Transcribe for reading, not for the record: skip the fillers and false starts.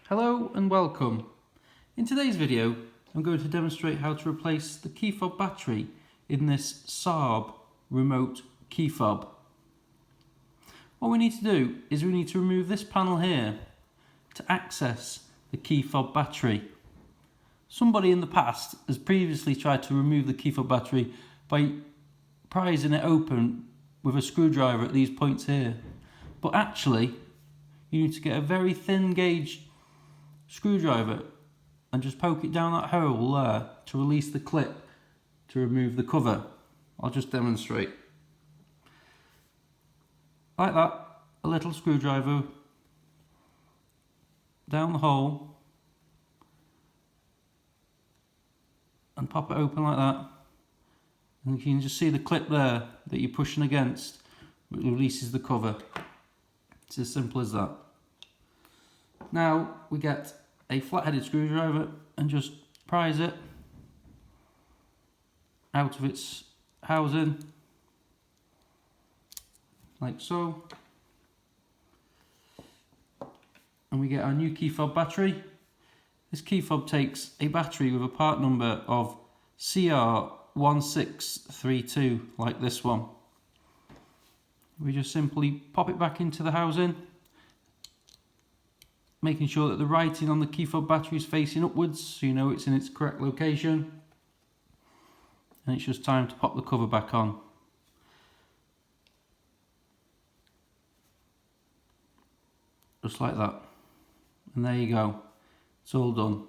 Hello and welcome. In today's video I'm going to demonstrate how to replace the key fob battery in this SAAB remote key fob. What we need to do is we need to remove this panel here to access the key fob battery. Somebody in the past has previously tried to remove the key fob battery by prising it open with a screwdriver at these points here, but actually you need to get a very thin gauge screwdriver and just poke it down that hole there to release the clip to remove the cover. I'll just demonstrate. Like that, a little screwdriver down the hole and pop it open like that, and you can just see the clip there that you're pushing against, which releases the cover. It's as simple as that. Now we get a flat-headed screwdriver and just prise it out of its housing, like so, and we get our new key fob battery. This key fob takes a battery with a part number of CR1632, like this one. We just simply pop it back into the housing, making sure that the writing on the key fob battery is facing upwards so you know it's in its correct location. And it's just time to pop the cover back on. Just like that. And there you go. It's all done.